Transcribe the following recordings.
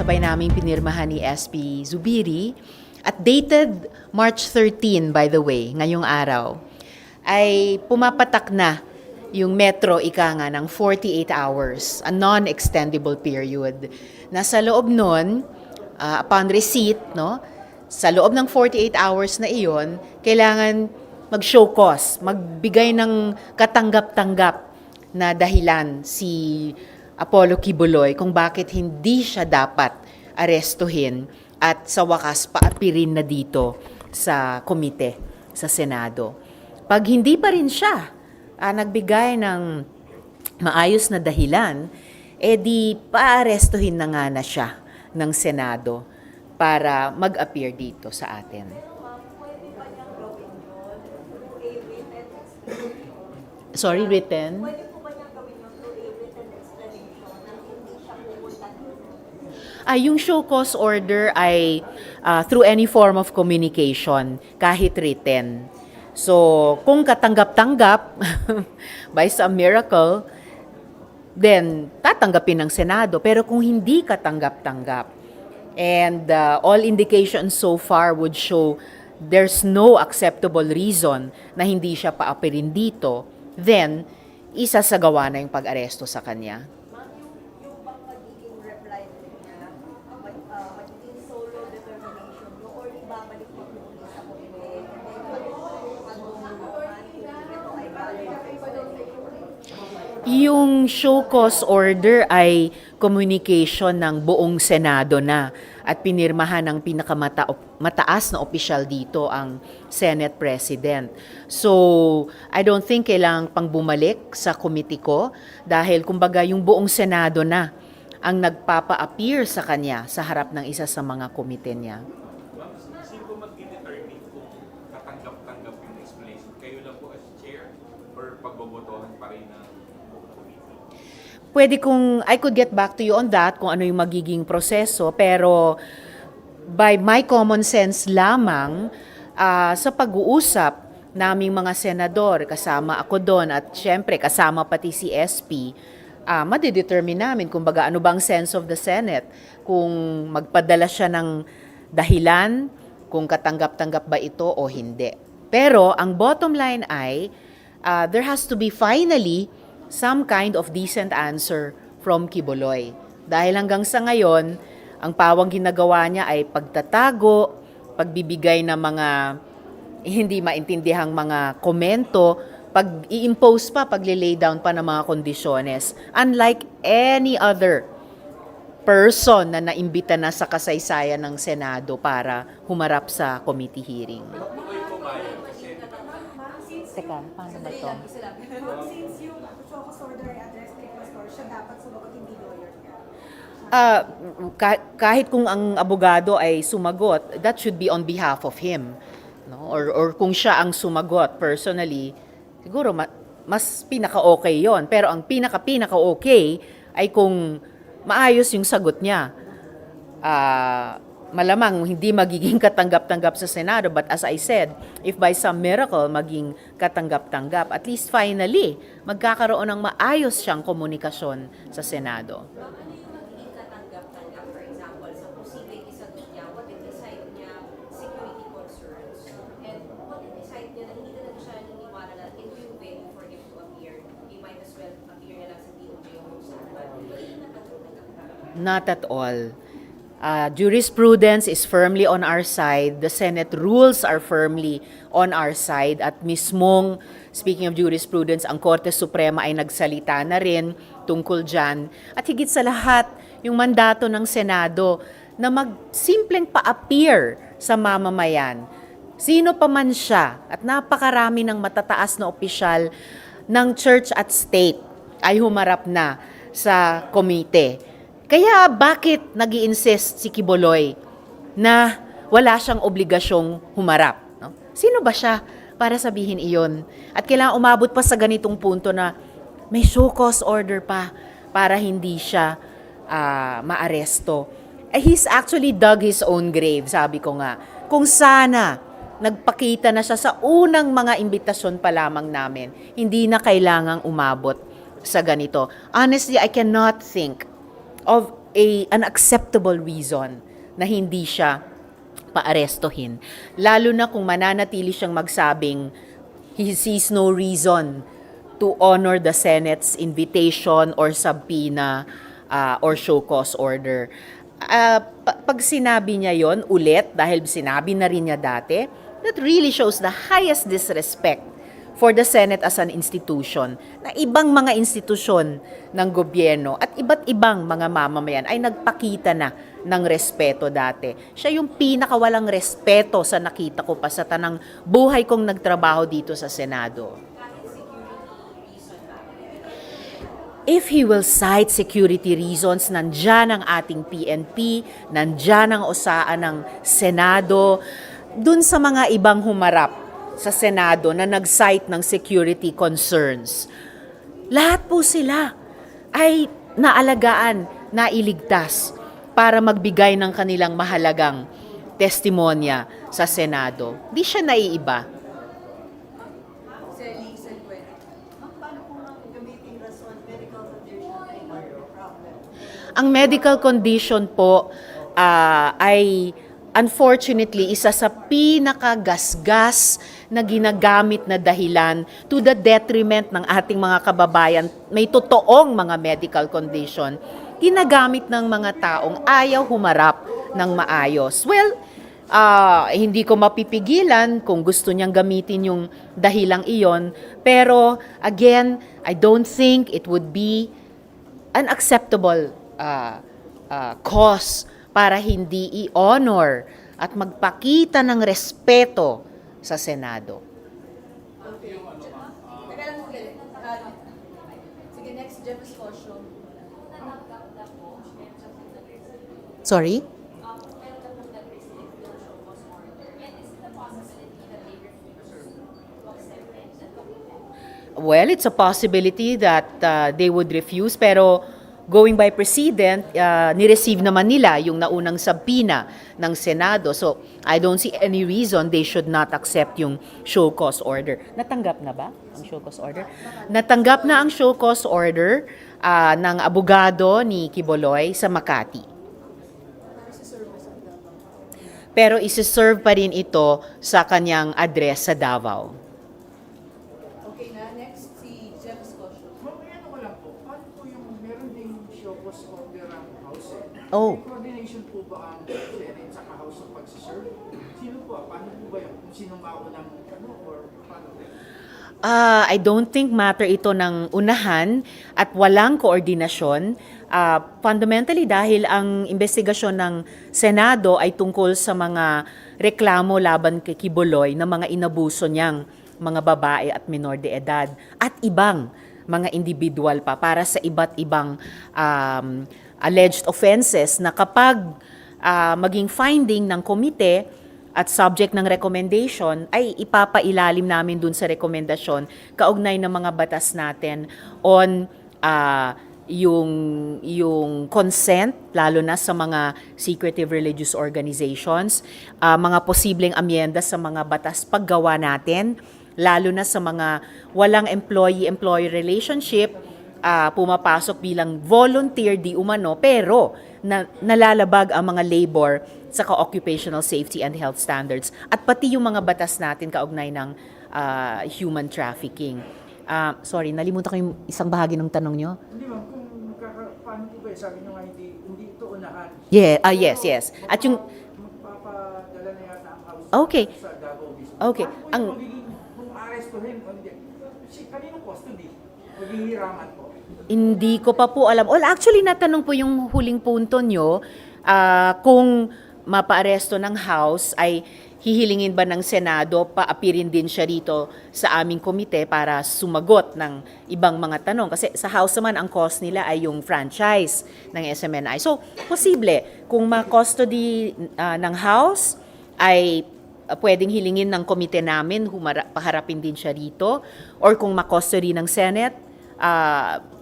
sabay naming pinirmahan ni SP Zubiri at dated March 13, by the way, ngayong araw, ay pumapatak na yung metro ika nga ng 48 hours, a non-extendable period. Nasa loob nun, upon receipt, no, sa loob ng 48 hours na iyon, kailangan mag-show cause, magbigay ng katanggap-tanggap na dahilan si Apollo Quiboloy kung bakit hindi siya dapat arestuhin at sa wakas paapirin na dito sa komite sa Senado. Pag hindi pa rin siya nagbigay ng maayos na dahilan, di paarestuhin na nga na siya ng Senado para mag-appear dito sa atin. Sorry, written? Yung show cause order ay through any form of communication, kahit written. So, kung katanggap-tanggap, by some miracle, then tatanggapin ng Senado. Pero kung hindi katanggap-tanggap, and all indications so far would show there's no acceptable reason na hindi siya paapirin dito, then isasagawa na yung pag-aresto sa kanya. Yung show cause order ay communication ng buong Senado na at pinirmahan ng pinakamataas na opisyal dito ang Senate President. So, I don't think kailangang pang bumalik sa committee ko dahil kumbaga yung buong Senado na ang nagpapa-appear sa kanya sa harap ng isa sa mga komite niya. Sino mag-determine kung katanggap-tanggap yung explanation? Kayo lang po as chair or pagbobotohan pa rin ng Pwede I could get back to you on that kung ano yung magiging proseso, pero by my common sense lamang, sa pag-uusap naming mga senador, kasama ako doon at syempre kasama pati si SP, madidetermine namin kung baga ano bang sense of the Senate, kung magpadala siya ng dahilan, kung katanggap-tanggap ba ito o hindi. Pero ang bottom line ay, there has to be finally some kind of decent answer from Quiboloy. Dahil hanggang sa ngayon, ang pawang ginagawa niya ay pagtatago, pagbibigay ng mga hindi maintindihang mga komento, pag-i-impose pa, pag-lay down pa ng mga kondisyones. Unlike any other person na naimbita na sa kasaysayan ng Senado para humarap sa committee hearing. Teka, paano ba ito? Since yung focus order ay address kay Pastor, siya dapat sumagot, hindi lawyer niya. Kahit kung ang abogado ay sumagot, that should be on behalf of him. No? Or kung siya ang sumagot personally, siguro mas pinaka-okay yon. Pero ang pinaka-okay ay kung maayos yung sagot niya. Malamang hindi magiging katanggap-tanggap sa Senado, but as I said, if by some miracle maging katanggap-tanggap, at least finally, magkakaroon ng maayos siyang komunikasyon sa Senado. Ano yung magiging katanggap-tanggap, for example, sa posibleng isagot niya, what if decide niya security concerns, and what if decide niya na hindi talaga siya naniniwala na it will win for him to appear, he might as well appear na lang sa DOJ o kung saan. Magiging katanggap-tanggap. Not at all. Jurisprudence is firmly on our side. The Senate rules are firmly on our side. At mismong, speaking of jurisprudence, ang Korte Suprema ay nagsalita na rin tungkol dyan. At higit sa lahat, yung mandato ng Senado na magsimpleng pa-appear sa mamamayan. Sino pa man siya at napakarami ng matataas na opisyal ng church at state ay humarap na sa komite. Kaya bakit nag-i-insist si Quiboloy na wala siyang obligasyong humarap? No? Sino ba siya para sabihin iyon? At kailangan umabot pa sa ganitong punto na may show cause order pa para hindi siya maaresto. He's actually dug his own grave, sabi ko nga. Kung sana nagpakita na siya sa unang mga imbitasyon pa lamang namin, hindi na kailangang umabot sa ganito. Honestly, I cannot think of an acceptable reason na hindi siya paarestohin. Lalo na kung mananatili siyang magsabing he sees no reason to honor the Senate's invitation or subpoena or show cause order. Pag sinabi niya yon ulit, dahil sinabi na rin niya dati, that really shows the highest disrespect for the Senate as an institution, na ibang mga institusyon ng gobyerno at iba't ibang mga mamamayan ay nagpakita na ng respeto dati. Siya yung pinakawalang respeto sa nakita ko pa sa tanang buhay kong nagtrabaho dito sa Senado. If he will cite security reasons, nandyan ang ating PNP, nandyan ang osaan ng Senado, dun sa mga ibang humarap sa Senado na nag-cite ng security concerns. Lahat po sila ay naalagaan, nailigtas para magbigay ng kanilang mahalagang testimonya sa Senado. Di siya naiiba. Ang medical condition po ay unfortunately isa sa pinakagasgas na ginagamit na dahilan to the detriment ng ating mga kababayan. May totoong mga medical condition. Ginagamit ng mga taong ayaw humarap ng maayos. Well, hindi ko mapipigilan kung gusto niyang gamitin yung dahilang iyon. Pero again, I don't think it would be an acceptable cause para hindi i-honor at magpakita ng respeto sa Senado. Teka lang ulit. Sige, next, Jeff Escocio. Sorry? Well, it's a possibility that they would refuse, pero going by precedent, ni-receive naman nila yung naunang subpoena ng Senado. So, I don't see any reason they should not accept yung show cause order. Natanggap na ba ang show cause order? Natanggap na ang show cause order ng abogado ni Quiboloy sa Makati. Pero isi-serve pa rin ito sa kanyang address sa Davao. Okay na, next si Jeff Escocio. Ano ko lang po, paano po yung meron ding show cause order ang House? Oh. May coordination po ba ang Senate sa House ng pagsiserve? Sino po? Paano po ba yun? Kung sino maunang or paano? I don't think matter ito ng unahan at walang koordinasyon. Fundamentally dahil ang investigasyon ng Senado ay tungkol sa mga reklamo laban kay Quiboloy na mga inabuso niyang mga babae at minor de edad at ibang mga individual pa para sa iba't ibang alleged offenses na kapag maging finding ng komite at subject ng recommendation ay ipapailalim namin dun sa rekomendasyon kaugnay ng mga batas natin on yung consent, lalo na sa mga secretive religious organizations, mga posibleng amyenda sa mga batas paggawa natin, lalo na sa mga walang employee-employee relationship, pumapasok bilang volunteer di umano, pero nalalabag ang mga labor saka occupational safety and health standards at pati yung mga batas natin kaugnay ng human trafficking. Sorry, nalimutan ko yung isang bahagi ng tanong nyo. Hindi ma'am, kung paano po ba sabi nyo nga hindi ito unahan. Yeah, yes. At yung Magpapadala na yata ang House Okay. sa Davao mismo. Okay, Paano po ang- yung magiging, kung arestuhin o hindi? Kaninong custody? Maghihiraman po. Hindi ko pa po alam. Well, actually, natanong po yung huling punto nyo, kung mapaaresto ng House, ay hihilingin ba ng Senado, paapirin din siya rito sa aming komite para sumagot ng ibang mga tanong. Kasi sa House naman, ang cause nila ay yung franchise ng SMNI. So, posible, kung ma-custody ng House, ay pwedeng hilingin ng komite namin, paharapin din siya rito. Or kung ma-custody ng Senate,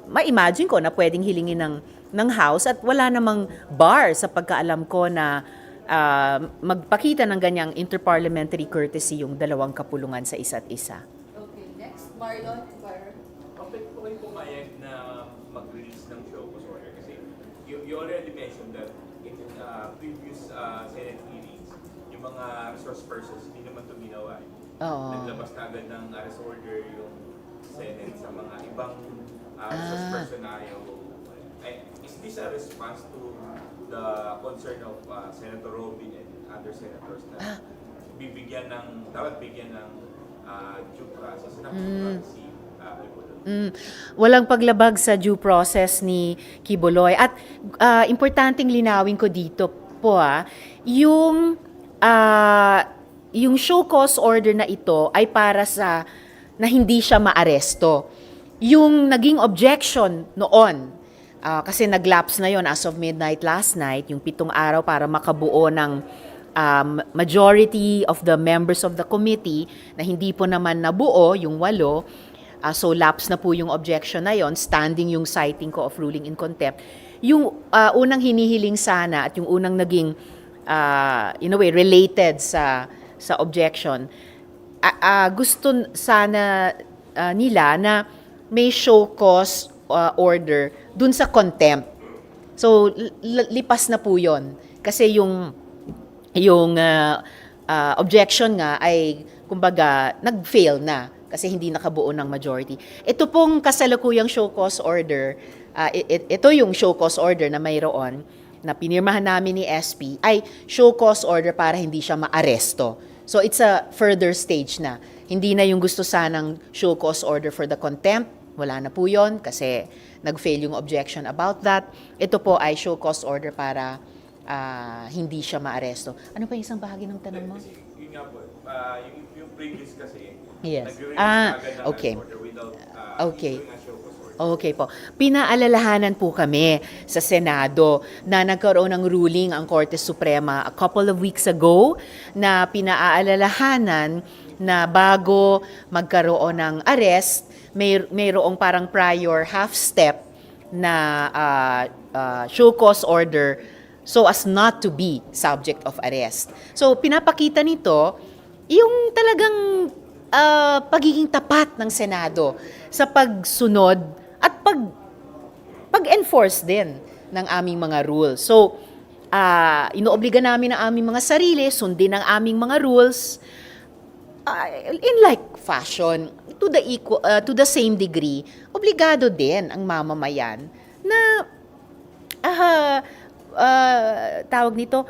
ma-imagine ko na pwedeng hilingin ng House at wala namang bar sa pagkaalam ko na magpakita ng ganyang interparliamentary courtesy yung dalawang kapulungan sa isa't isa. Okay, next, Marlon Ibarra. Okay po kayo pumayag na mag-release ng show cause order kasi you already mentioned that in previous Senate hearings, yung mga resource persons, hindi naman ito ginawa. Oo. Naglabas na agad ng arrest order yung Senate sa mga ibang resource person na ayaw. Is this a response to the concern of Senator Robin and other senators na dapat bigyan ng due process na si Kibuloy? Walang paglabag sa due process ni Kibuloy. At importanteng linawin ko dito po yung show cause order na ito ay para sa na hindi siya maaresto. Yung naging objection noon, kasi nag-lapse na yon as of midnight last night, yung 7 araw para makabuo ng majority of the members of the committee na hindi po naman nabuo, yung 8, so lapse na po yung objection na yon, standing yung citing ko of ruling in contempt. Yung unang hinihiling sana at yung unang naging in a way related sa objection, gusto sana nila na may show cause order dun sa contempt. So lipas na po yon kasi yung objection nga ay kumbaga nag-fail na kasi hindi nakabuo ng majority. Ito pong kasalukuyang show cause order, ito yung show cause order na mayroon na pinirmahan namin ni SP ay show cause order para hindi siya maaresto. So it's a further stage na. Hindi na yung gusto sanang show cause order for the contempt, wala na po yun kasi nag-fail yung objection about that. Ito po ay show cause order para hindi siya maaresto. Ano pa yung isang bahagi ng tanong mo? Kasi yun nga po, yung previous kasi, Yes. nag-release agad ng Okay. arrest order without Okay. issuing a show cause order. Okay po. Pinaalalahanan po kami sa Senado na nagkaroon ng ruling ang Korte Suprema a couple of weeks ago na pinaalalahanan na bago magkaroon ng arrest, mayroong parang prior half step na show cause order so as not to be subject of arrest. So pinapakita nito yung talagang pagiging tapat ng Senado sa pagsunod at pag-enforce din ng aming mga rules. So, inoobliga namin ang aming mga sarili, sundin ang aming mga rules in like fashion, to the same degree. Obligado din ang mamamayan na tawag nito,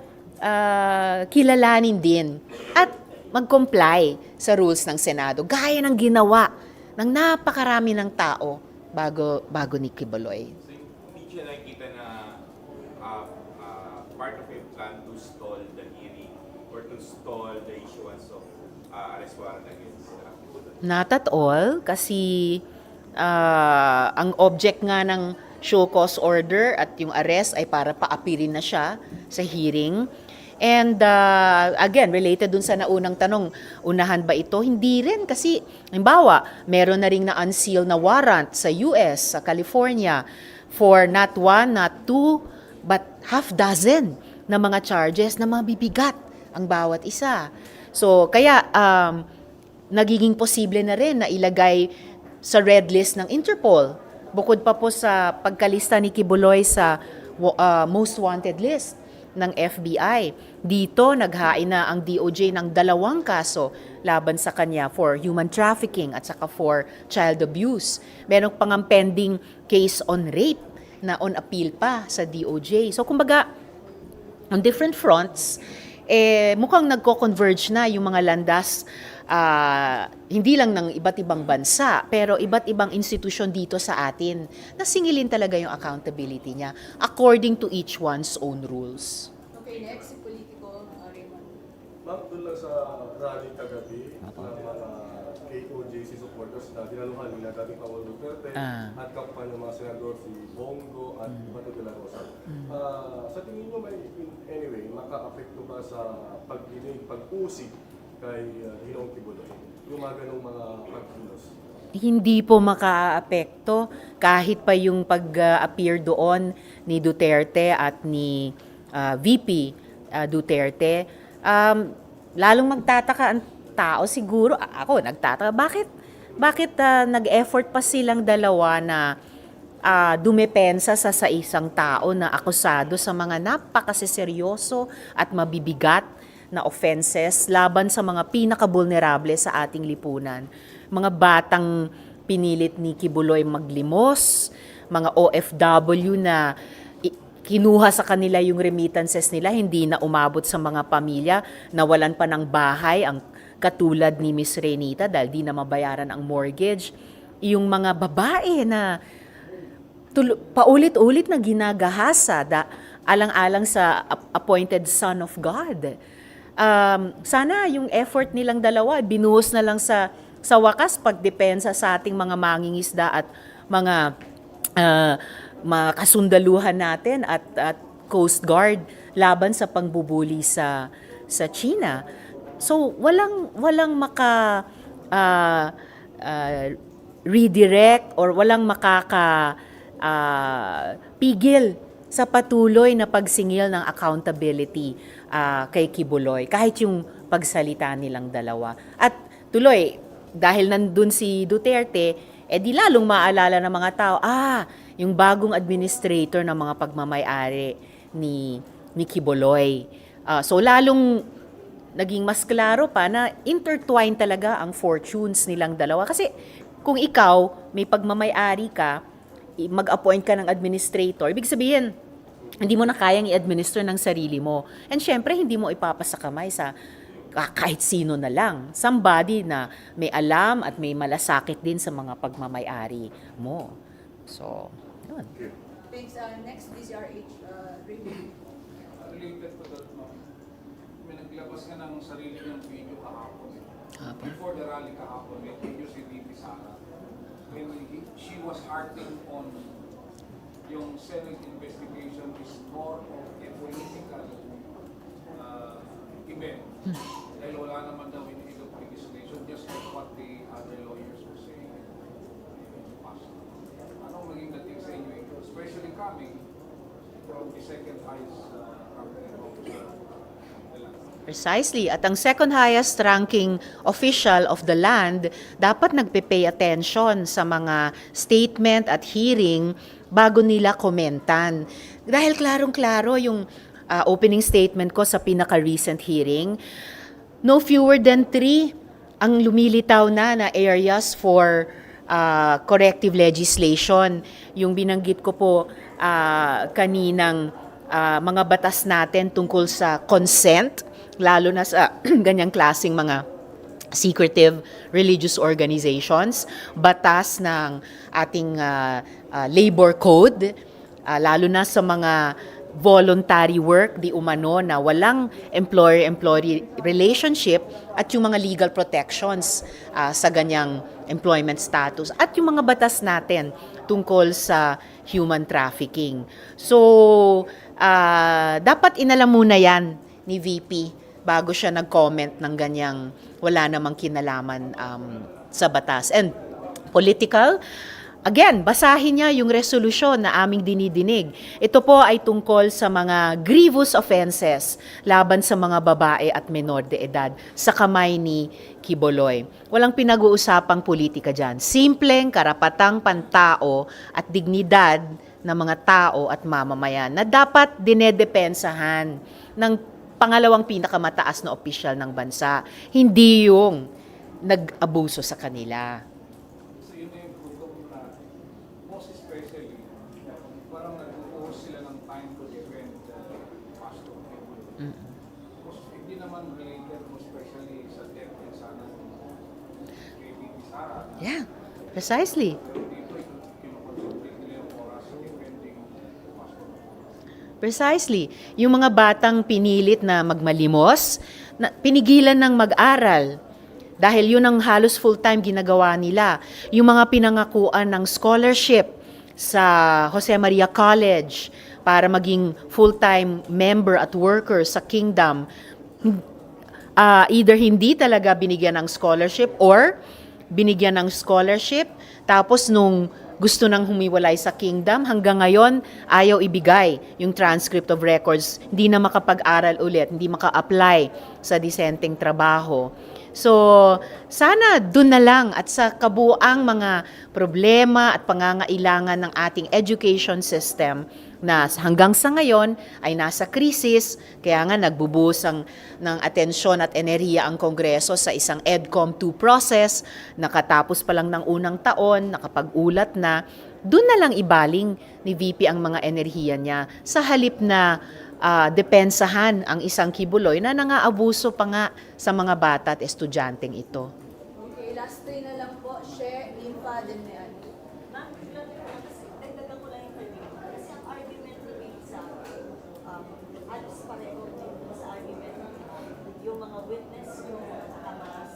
kilalanin din at mag-comply sa rules ng Senado, gaya ng ginawa ng napakarami ng tao bago ni Kibuloy. So, hindi siya nakikita na part of a plan to stall the hearing or to stall the issuance of arrest warrant against Kibuloy? Not at all, kasi ang object nga ng show cause order at yung arrest ay para paapirin na siya sa hearing. And again, related dun sa naunang tanong, unahan ba ito? Hindi rin kasi, halimbawa, meron na ring na-unseal na warrant sa US, sa California, for not 1, not 2, but half dozen na mga charges na mabibigat ang bawat isa. So, kaya nagiging posible na rin na ilagay sa red list ng Interpol, bukod pa po sa pagkalista ni Kibuloy sa most wanted list ng FBI. Dito, naghain na ang DOJ ng 2 kaso laban sa kanya for human trafficking at saka for child abuse. Meron pang ang pending case on rape na on appeal pa sa DOJ. So, kumbaga, on different fronts, mukhang nagko-converge na yung mga landas, hindi lang ng iba't ibang bansa, pero iba't ibang institusyon dito sa atin na singilin talaga yung accountability niya according to each one's own rules. Okay, next, si Politico, Raymond. Ma'am, doon lang sa rally kagabi ng mga KOJC supporters na dinaluhan nila dating Pangulo Duterte at kapan ng mga senador si Bongo at Bato de la Rosa. Sa tingin nyo may anyway, maka-apekto ba sa pag-usig kay Ginoong Kibuloy? Yung mga ganong mga pagkilos? Hindi po makaapekto kahit pa yung pag-appear doon ni Duterte at ni VP Duterte. Lalong magtataka ang tao siguro. Ako nagtataka, bakit nag-effort pa silang dalawa na dumepensa sa isang tao na akusado sa mga napakaseryoso at mabibigat na offenses laban sa mga pinaka-vulnerable sa ating lipunan. Mga batang pinilit ni Kibuloy maglimos, mga OFW na kinuha sa kanila yung remittances nila, hindi na umabot sa mga pamilya, nawalan pa ng bahay, ang katulad ni Miss Renita dahil di na mabayaran ang mortgage. Yung mga babae na paulit-ulit na ginagahasa alang-alang sa appointed son of God. Sana yung effort nilang dalawa, binuhos na lang sa wakas pagdepensa sa ating mga mangingisda at mga mga kasundaluhan natin at Coast Guard laban sa pangbubuli sa China. So walang maka redirect or walang pigil sa patuloy na pagsingil ng accountability kay Kibuloy, kahit yung pagsalita nilang dalawa. At tuloy, dahil nandun si Duterte, di lalong maalala ng mga tao, yung bagong administrator ng mga pagmamay-ari ni Kibuloy. So lalong naging mas klaro pa na intertwined talaga ang fortunes nilang dalawa. Kasi kung ikaw, may pagmamay-ari ka, mag-appoint ka ng administrator, ibig sabihin, hindi mo na kayang i-administer ng sarili mo. And syempre, hindi mo ipapasakamay sa kahit sino na lang. Somebody na may alam at may malasakit din sa mga pagmamay-ari mo. So, yun. Thanks. Next, DZRH review. Related to that, ma'am, may naglabas nga ng sarili niyang video kahapon. Before the rally kahapon, may video si VP Sara. When she was harping on yung Senate investigation is more of a political event. Dahil wala naman daw in illegal legislation, just like what the other lawyers were saying in the past. Anong maging dating sa inyo ito? Especially coming from the second highest ranking officer of the land. Precisely. At ang second highest ranking official of the land, dapat nagpe-pay attention sa mga statement at hearing bago nila komentan. Dahil klarong-klaro yung opening statement ko sa pinaka-recent hearing, no fewer than 3 ang lumilitaw na areas for corrective legislation. Yung binanggit ko po kaninang mga batas natin tungkol sa consent, lalo na sa ganyang klaseng mga secretive religious organizations, batas ng ating labor code, lalo na sa mga voluntary work, di umano na walang employer-employee relationship, at yung mga legal protections sa ganyang employment status, at yung mga batas natin tungkol sa human trafficking. So, dapat inalam muna yan ni VP bago siya nag-comment ng ganyang wala namang kinalaman sa batas. And political, again, basahin niya yung resolusyon na aming dinidinig. Ito po ay tungkol sa mga grievous offenses laban sa mga babae at menor de edad sa kamay ni Kibuloy. Walang pinag-uusapang politika dyan. Simpleng karapatang pantao at dignidad ng mga tao at mamamayan na dapat dinedepensahan ng pangalawang pinakamataas na opisyal ng bansa. Hindi yung nag-abuso sa kanila. So yun na yung punto na most especially, parang nag-uus sila ng time to defend Pastor Kibuloy. Because hindi naman related most especially sa death and sana kay VP Sara. Yeah, precisely. Pero dito, kinukonsultate nila yung oras sa defending Pastor. Precisely. Yung mga batang pinilit na magmalimos, pinigilan ng mag-aral. Dahil yun ang halos full-time ginagawa nila. Yung mga pinangakuan ng scholarship sa Jose Maria College para maging full-time member at worker sa Kingdom, either hindi talaga binigyan ng scholarship or binigyan ng scholarship, tapos nung gusto nang humiwalay sa Kingdom, hanggang ngayon ayaw ibigay yung transcript of records, hindi na makapag-aral ulit, hindi maka-apply sa disenteng trabaho. So, sana dun na lang at sa kabuang mga problema at pangangailangan ng ating education system na hanggang sa ngayon ay nasa krisis, kaya nga nagbubuhos ng atensyon at enerhiya ang Kongreso sa isang EDCOM 2 process, nakatapos pa lang ng unang taon, nakapag-ulat na, dun na lang ibaling ni VP ang mga enerhiya niya sa halip na depensahan ang isang Kibuloy na nangaabuso pa nga sa mga bata at estudyanteng ito. Okay, last three na lang po. Share, Infa, then Mean. Ma'am, dagdagan ko lang yung kanya. Kasi ang argument ni Pizza, halos pareho din sa argument yung mga witness, yung mga nakamas,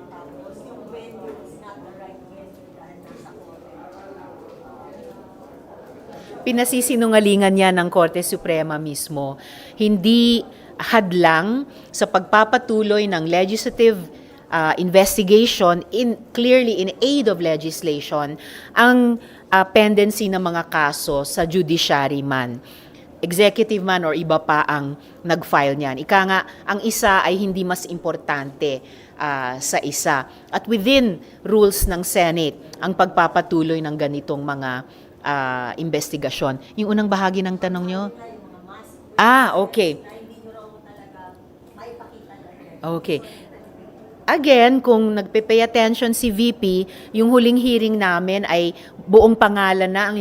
tapos yung venue is not the right venue dahil nasa korte. Pinasisinungalingan niya ng Korte Suprema mismo. Hindi hadlang sa pagpapatuloy ng legislative investigation clearly in aid of legislation ang pendency ng mga kaso sa judiciary man. Executive man or iba pa ang nag-file niyan. Ika nga, ang isa ay hindi mas importante sa isa. At within rules ng Senate, ang pagpapatuloy ng ganitong mga investigasyon. Yung unang bahagi ng tanong nyo? Okay. Okay. Again, kung nagpe-pay attention si VP, yung huling hearing namin ay buong pangalan na ang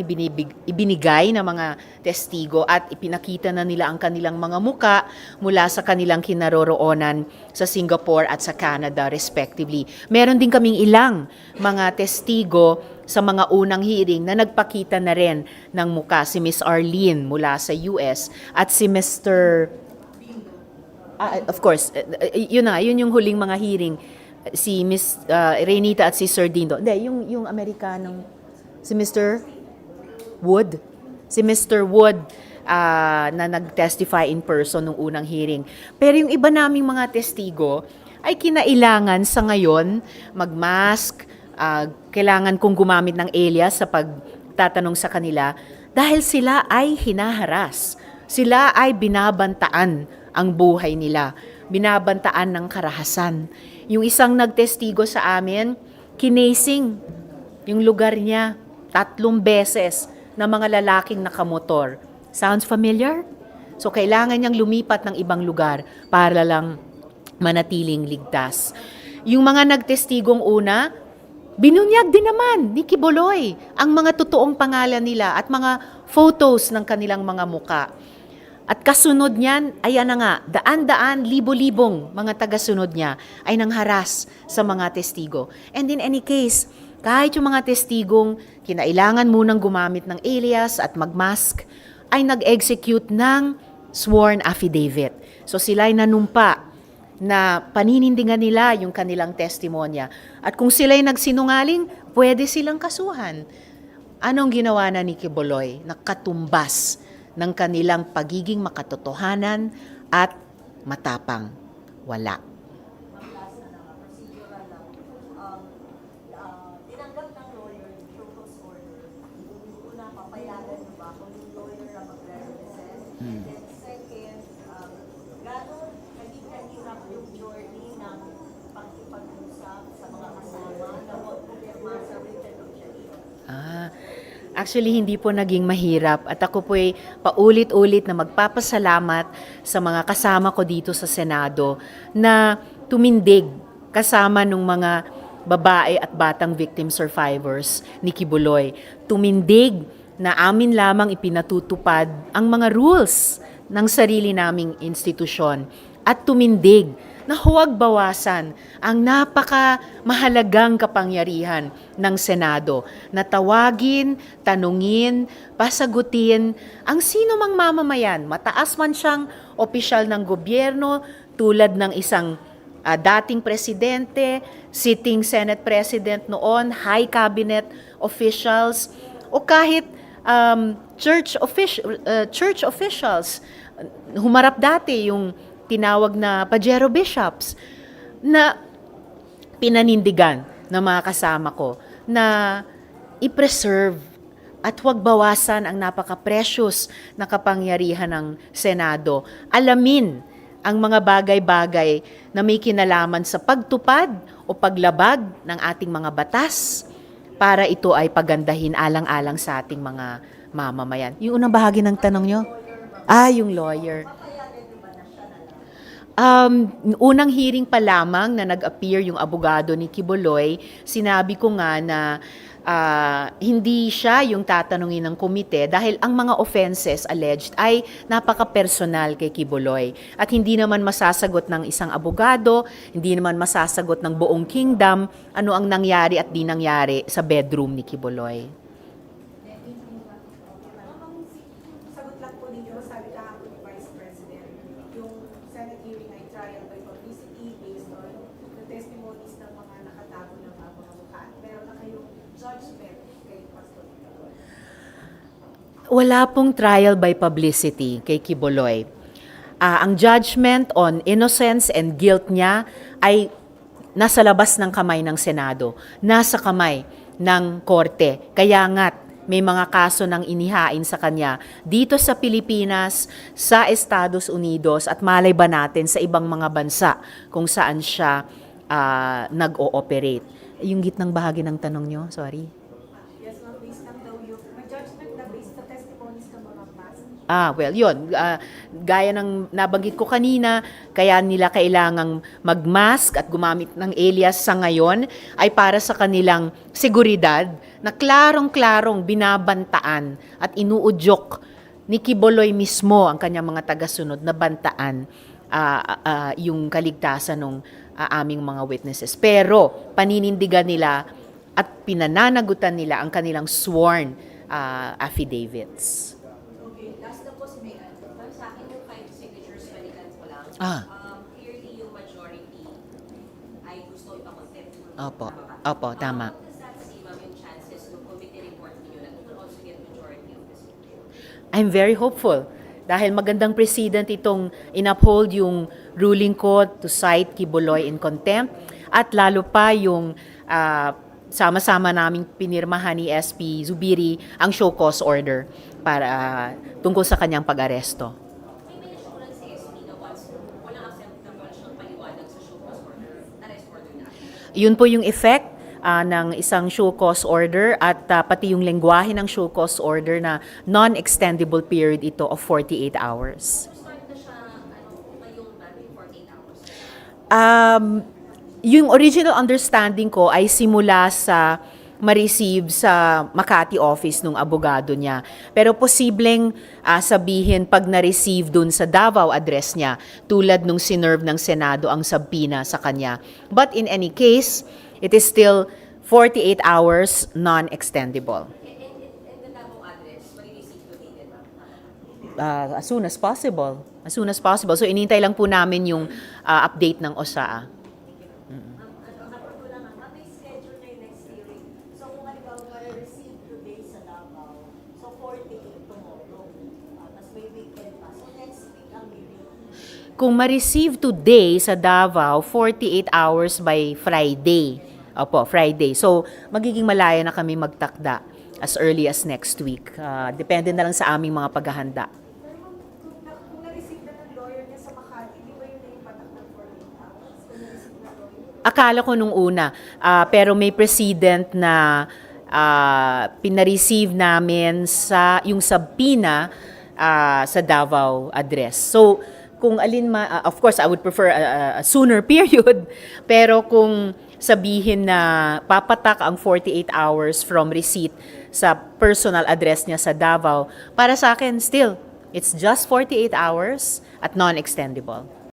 ibinigay ng mga testigo at ipinakita na nila ang kanilang mga muka mula sa kanilang kinaroroonan sa Singapore at sa Canada respectively. Meron din kaming ilang mga testigo sa mga unang hearing na nagpakita na rin ng muka, si Miss Arlene mula sa US at si Mr. Of course, yun yung huling mga hearing, si Miss Renita at si Sir Dindo. Hindi, yung Amerikanong, si Mr. Wood. Si Mr. Wood na nag-testify in person nung unang hearing. Pero yung iba naming mga testigo ay kinailangan sa ngayon mag-mask, kailangan kong gumamit ng alias sa pagtatanong sa kanila dahil sila ay hinaharas. Sila ay binabantaan ang buhay nila, binabantaan ng karahasan. Yung isang nagtestigo sa amin, kinasing yung lugar niya 3 beses na mga lalaking nakamotor. Sounds familiar? So kailangan niyang lumipat ng ibang lugar para lang manatiling ligtas. Yung mga nagtestigong una, binunyag din naman ni Kibuloy ang mga totoong pangalan nila at mga photos ng kanilang mga muka. At kasunod niyan, ayan na nga, daan-daan, libo-libong mga tagasunod niya ay nangharas sa mga testigo. And in any case, kahit yung mga testigong kinailangan munang gumamit ng alias at magmask, ay nag-execute ng sworn affidavit. So sila ay nanumpa na paninindigan nila yung kanilang testimonya. At kung sila ay nagsinungaling, pwede silang kasuhan. Anong ginawa na ni Kibuloy? Nakatumbas ng kanilang pagiging makatotohanan at matapang. Wala. Tinanggap ng lawyer yung show cause order. Una, papayagan mo ba kung yung lawyer na mag-represent? And then second, gano'n naging kahirap yung journey ng pagkipag-usap sa mga kasama na huwag pumirma sa written objection? Actually, hindi po naging mahirap at ako po ay paulit-ulit na magpapasalamat sa mga kasama ko dito sa Senado na tumindig kasama ng mga babae at batang victim survivors ni Kibuloy. Tumindig na amin lamang ipinatutupad ang mga rules ng sarili naming institusyon at tumindig na huwag bawasan ang napaka-mahalagang kapangyarihan ng Senado na tawagin, tanungin, pasagutin ang sino mang mamamayan, mataas man siyang opisyal ng gobyerno tulad ng isang dating presidente, sitting Senate President noon, high cabinet officials, o kahit church officials. Humarap dati yung tinawag na Pajero Bishops na pinanindigan ng mga kasama ko na i-preserve at huwag bawasan ang napaka-precious na kapangyarihan ng Senado. Alamin ang mga bagay-bagay na may kinalaman sa pagtupad o paglabag ng ating mga batas para ito ay pagandahin alang-alang sa ating mga mamamayan. Yung unang bahagi ng tanong nyo? Yung lawyer. Unang hearing pa lamang na nag-appear yung abogado ni Quiboloy, sinabi ko nga na hindi siya yung tatanungin ng komite dahil ang mga offenses alleged ay napaka-personal kay Quiboloy. At hindi naman masasagot ng isang abogado, hindi naman masasagot ng buong kingdom ano ang nangyari at di nangyari sa bedroom ni Quiboloy. Sagot lang po ninyo, sabi kahapon ni Vice President, yung Senate hearing ay trial by publicity based on the testimonies ng mga nakatago ng mga mukha. Meron na kayong judgment kay Pastor Quiboloy. Wala pong trial by publicity kay Quiboloy. Ang judgment on innocence and guilt niya ay nasa labas ng kamay ng Senado, nasa kamay ng Korte. Kaya nga't may mga kaso nang inihain sa kanya dito sa Pilipinas, sa Estados Unidos at malay ba natin sa ibang mga bansa kung saan siya nag-ooperate. Yung gitnang bahagi ng tanong nyo, sorry. Yes, ma'am, based lang daw yung, may judgment na based sa testimonies ng mga past. Well, yun. Gaya ng nabanggit ko kanina, kaya nila kailangang mag-mask at gumamit ng alias sa ngayon ay para sa kanilang seguridad na klarong-klarong binabantaan at inuudyok ni Quiboloy mismo ang kanyang mga tagasunod na bantaan yung kaligtasan ng aming mga witnesses. Pero paninindigan nila at pinananagutan nila ang kanilang sworn affidavits. Okay, last na po si Megan. Sa akin yung 5 signatures, balikan ko lang. Clearly yung majority ay gusto ipakontempt. Opo, tama. How does that see, ma'am, yung chances ng committee report niyo na it will also get majority of the signatures? I'm very hopeful dahil magandang precedent itong inuphold yung ruling ko to cite Quiboloy in contempt at lalo pa yung sama-sama naming pinirmahan ni SP Zubiri ang show cause order para tungkol sa kanyang pag-aresto. May assurance si SP na once walang acceptable siyang paliwanag sa show cause order, arrest order na. Yun po yung effect ng isang show cause order at pati yung lengguwahe ng show cause order na non-extendable period ito of 48 hours. So start na siya, ngayong 48 hours. Yung original understanding ko ay simula sa ma-receive sa Makati office nung abogado niya. Pero posibleng sabihin pag na-receive dun sa Davao address niya, tulad nung sinerve ng Senado ang subpoena sa kanya. But in any case, it is still 48 hours non-extendable. And the Davao address, mag-receive today din, ma'am? As soon as possible. As soon as possible. So inintay lang po namin yung update ng OSA. Kapag ko lang, may schedule na yung next hearing. So kung halimbawa ma-receive today sa Davao, so 48 tomorrow. Tapos may weekend pa. So next week ang hearing. Kung ma-receive today sa Davao, 48 hours by Friday. Opo, Friday. So, magiging malaya na kami magtakda as early as next week. Depende na lang sa aming mga paghahanda. Pero ma'am, kung na-receive na ng lawyer niya sa Makati, di ba yun na yung patak ng 48 hours? Kung na-receive na lawyer? Akala ko nung una, pero may precedent na pina-receive namin sa yung subpoena sa Davao address. So, kung alin of course, I would prefer a sooner period, pero kung sabihin na papatak ang 48 hours from receipt sa personal address niya sa Davao, para sa akin, still, it's just 48 hours at non-extendable.